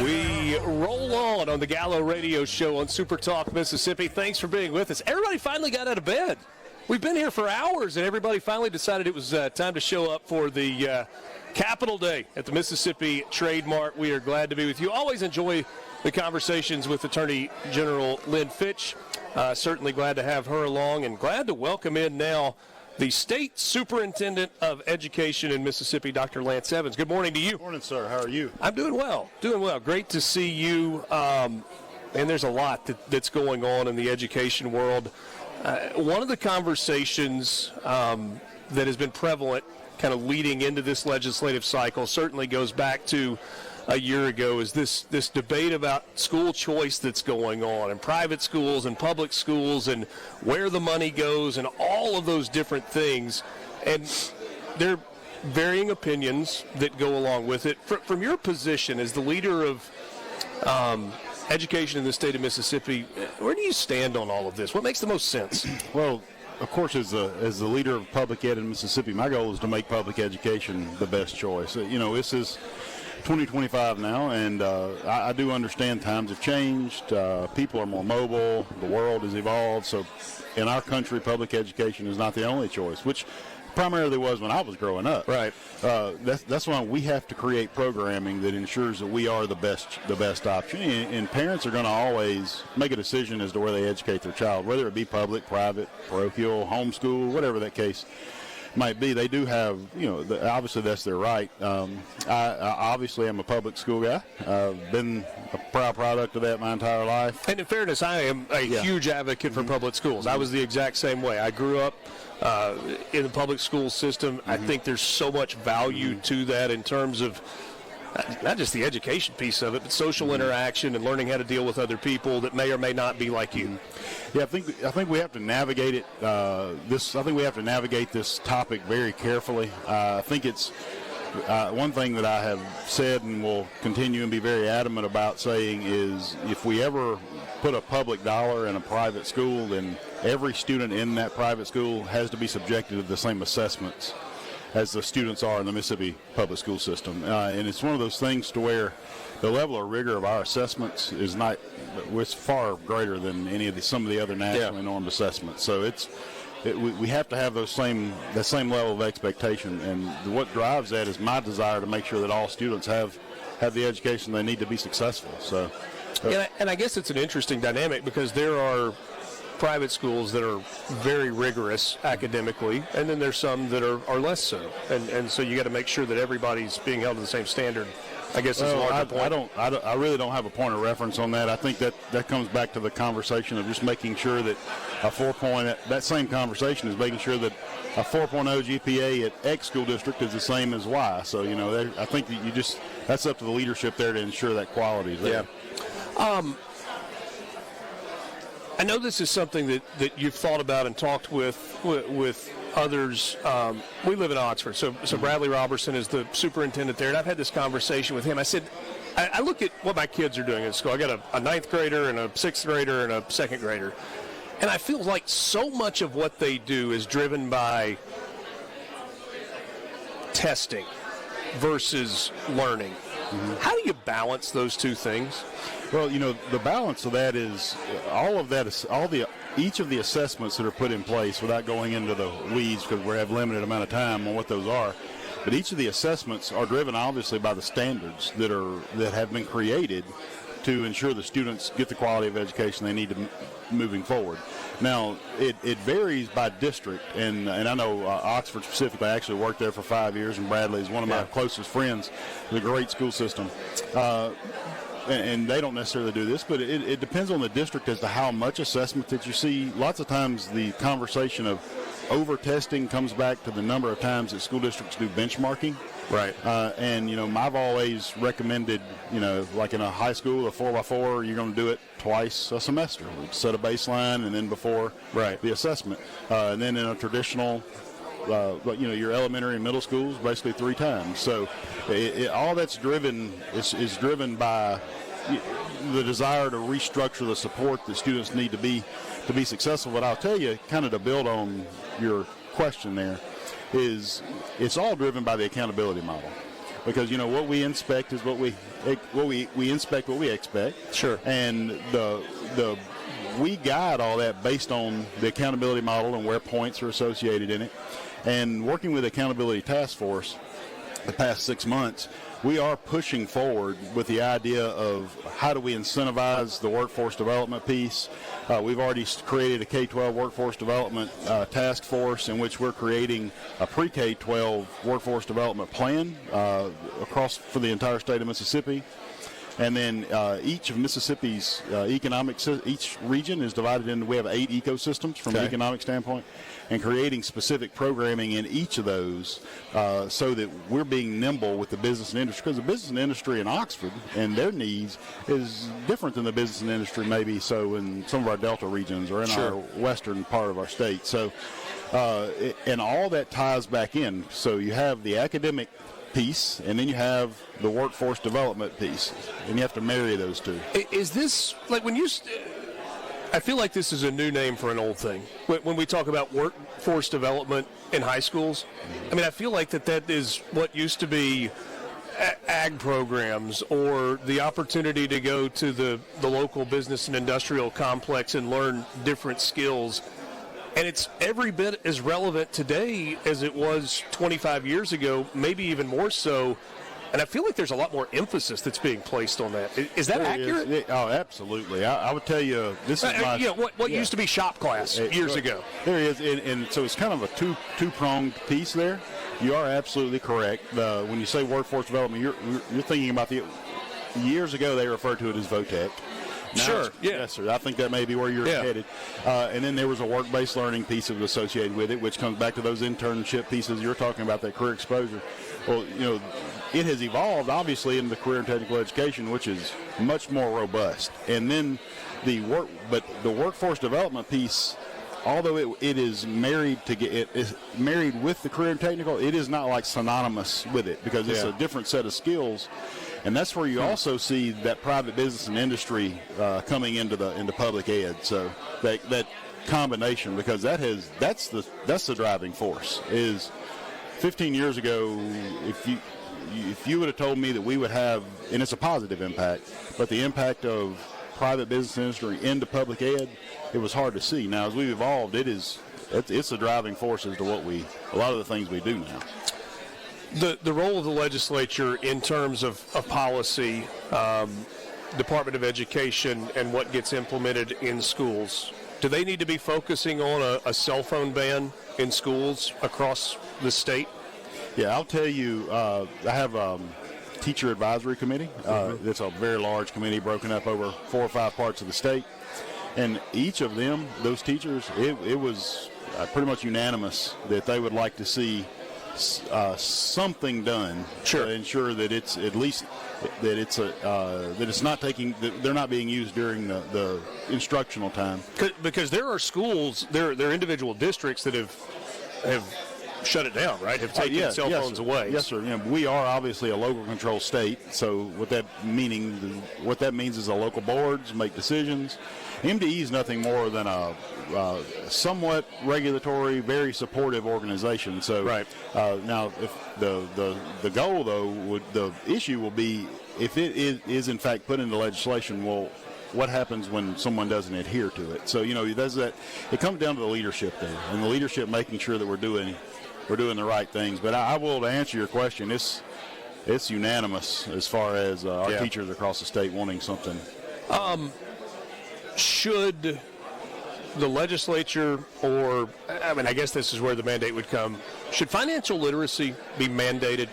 We roll on the Gallo Radio Show on SuperTalk Mississippi. Thanks for being with us. Everybody finally got out of bed. We've been here for hours, and everybody finally decided it was time to show up for the Capitol Day at the Mississippi Trade Mart. We are glad to be with you. Always enjoy the conversations with Attorney General Lynn Fitch. Certainly glad to have her along, and glad to welcome in now the State Superintendent of Education in Mississippi, Dr. Lance Evans. Good morning to you. Good morning, sir. How are you? I'm doing well. Great to see you. And there's a lot that's going on in the education world. One of the conversations that has been prevalent kind of leading into this legislative cycle certainly goes back to a year ago is this debate about school choice that's going on, and private schools and public schools, and where the money goes, and all of those different things. And there are varying opinions that go along with it. From your position as the leader of education in the state of Mississippi, where do you stand on all of this? What makes the most sense? Well, of course, as the leader of public ed in Mississippi, my goal is to make public education the best choice. This is 2025 now, and I do understand times have changed. People are more mobile. The world has evolved. So in our country, public education is not the only choice, which primarily was when I was growing up. Right. That's why we have to create programming that ensures that we are the best option. And parents are going to always make a decision as to where they educate their child, whether it be public, private, parochial, homeschool, whatever that case might be. They do have, obviously that's their right. I obviously am a public school guy. I've been a proud product of that my entire life. And in fairness, I am a huge advocate for public schools. I was the exact same way. I grew up in the public school system. I think there's so much value to that in terms of not just the education piece of it, but social interaction and learning how to deal with other people that may or may not be like you. Yeah, I think we have to navigate it. I think we have to navigate this topic very carefully. I think it's one thing that I have said and will continue and be very adamant about saying is if we ever put a public dollar in a private school, then every student in that private school has to be subjected to the same assessments as the students are in the Mississippi public school system. And it's one of those things to where the level of rigor of our assessments is far greater than some of the other nationally normed assessments. So we have to have that same level of expectation. And what drives that is my desire to make sure that all students have the education they need to be successful. So, and I guess it's an interesting dynamic because there are private schools that are very rigorous academically, and then there's some that are less so. And so you got to make sure that everybody's being held to the same standard. I guess is a larger point. I really don't have a point of reference on that. I think that comes back to the conversation of just making sure that that same conversation is making sure that a 4.0 GPA at X school district is the same as Y. So, I think that that's up to the leadership there to ensure that quality is there. Yeah. I know this is something that you've thought about and talked with others. We live in Oxford, so Bradley Robertson is the superintendent there, and I've had this conversation with him. I said, I look at what my kids are doing in school. I got a ninth grader and a sixth grader and a second grader, and I feel like so much of what they do is driven by testing versus learning. How do you balance those two things? Well, the balance of that is each of the assessments that are put in place, without going into the weeds because we have limited amount of time on what those are, but each of the assessments are driven obviously by the standards that have been created to ensure the students get the quality of education they need to moving forward. Now, it varies by district, and I know Oxford specifically. I actually worked there for 5 years, and Bradley is one of my closest friends. It's a great school system. And they don't necessarily do this, but it depends on the district as to how much assessment that you see. Lots of times the conversation of over-testing comes back to the number of times that school districts do benchmarking. Right. And I've always recommended, like in a high school, a 4x4, you're going to do it twice a semester. Set a baseline and then before the assessment. And then in a traditional, your elementary and middle schools, basically 3 times. So all that's driven is driven by the desire to restructure the support that students need to be successful. But I'll tell you, kind of to build on your question there, is it's all driven by the accountability model. because what we inspect is what we inspect what we expect. Sure. And we guide all that based on the accountability model and where points are associated in it. And working with the Accountability Task Force the past 6 months, we are pushing forward with the idea of how do we incentivize the workforce development piece. We've already created a K-12 workforce development task force in which we're creating a pre-K-12 workforce development plan across for the entire state of Mississippi. And then each of Mississippi's each region is divided into, we have 8 ecosystems from an economic standpoint, and creating specific programming in each of those so that we're being nimble with the business and industry. Because the business and industry in Oxford and their needs is different than the business and industry maybe so in some of our Delta regions or in our western part of our state. So, and all that ties back in. So you have the academic piece, and then you have the workforce development piece, and you have to marry those two. Is this, like when you, I feel like this is a new name for an old thing. When we talk about workforce development in high schools, I mean, I feel like that is what used to be ag programs or the opportunity to go to the local business and industrial complex and learn different skills. And it's every bit as relevant today as it was 25 years ago, maybe even more so. And I feel like there's a lot more emphasis that's being placed on that. Is that accurate? Oh, absolutely. I would tell you, this is my... what used to be shop class years ago. There is, and so it's kind of a two-pronged piece there. You are absolutely correct. When you say workforce development, you're thinking about years ago they referred to it as VOTEC. Sure. Yes, sir. I think that may be where you're headed. And then there was a work-based learning piece of associated with it, which comes back to those internship pieces you're talking about, that career exposure. Well, it has evolved, obviously, into the career and technical education, which is much more robust. And then the workforce development piece, although it is married with the career and technical, it is not like synonymous with it because it's a different set of skills. And that's where you also see that private business and industry coming into public ed. So that combination, because that's the driving force. Is 15 years ago, if you would have told me that we would have, and it's a positive impact, but the impact of private business industry into public ed, it was hard to see. Now, as we've evolved, it's the driving force as to a lot of the things we do now. The role of the legislature in terms of policy, Department of Education, and what gets implemented in schools, do they need to be focusing on a cell phone ban in schools across the state? Yeah, I'll tell you, I have a teacher advisory committee. It's a very large committee broken up over 4 or 5 parts of the state. And each of them, those teachers, it was pretty much unanimous that they would like to see something done to ensure that it's at least that it's not they're not being used during the instructional time. Because there are schools, there are individual districts that have shut it down, right? Have taken cell phones away. Yes, sir. We are obviously a local control state, so what that means is the local boards make decisions. MDE is nothing more than a somewhat regulatory, very supportive organization. So now, if the goal though, the issue will be if it is in fact put into legislation. Well, what happens when someone doesn't adhere to it? So does that? It comes down to the leadership there, and the leadership making sure that we're doing the right things. But I will, to answer your question, it's unanimous as far as our teachers across the state wanting something. Should the legislature, or I guess this is where the mandate would come, should financial literacy be mandated?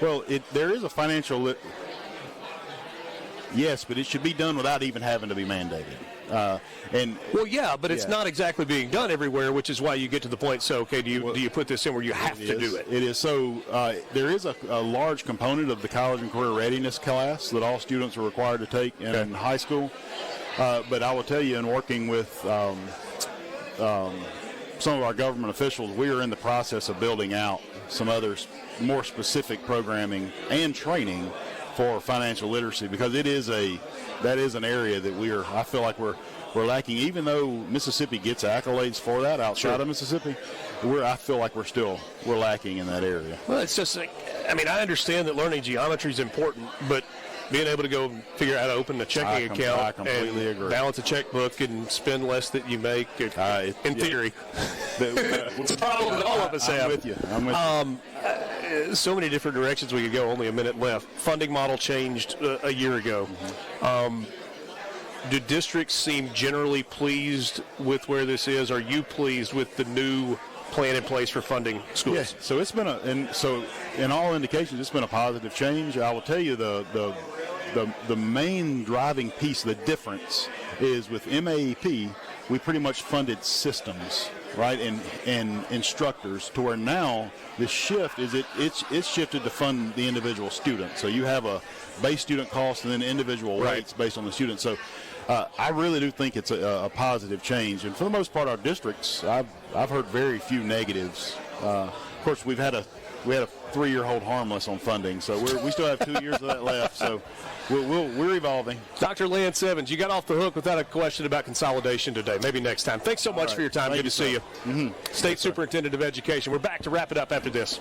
Well, there is a financial yes, but it should be done without even having to be mandated. But it's not exactly being done everywhere, which is why you get to the point. So, okay, do you put this in where you have to do it? It is. So there is a large component of the college and career readiness class that all students are required to take in high school. But I will tell you, in working with some of our government officials, we are in the process of building out some other more specific programming and training for financial literacy, because that is an area that I feel like we're lacking. Even though Mississippi gets accolades for that outside of Mississippi, I feel like we're lacking in that area. Well, it's just like, I mean, I understand that learning geometry is important, but being able to go figure out how to open a checking account I completely and agree. balance a checkbook and spend less that you make, in theory. It's a problem that all of us have. I'm with you. So many different directions we could go, only a minute left. Funding model changed a year ago. Do districts seem generally pleased with where this is? Are you pleased with the new plan in place for funding schools? Yes. So it's been in all indications, it's been a positive change. I will tell you the main driving piece, the difference, is with MAEP, we pretty much funded systems, right, and instructors, to where now the shift is it's shifted to fund the individual student. So you have a base student cost and then individual rates based on the student. So I really do think it's a positive change, and for the most part, our districts, I've heard very few negatives. Of course, we had a 3-year hold harmless on funding, so we still have 2 years of that left. So we're evolving. Dr. Lance Evans, you got off the hook without a question about consolidation today. Maybe next time. Thanks so much for your time. Good to see you. State Superintendent of Education. We're back to wrap it up after this.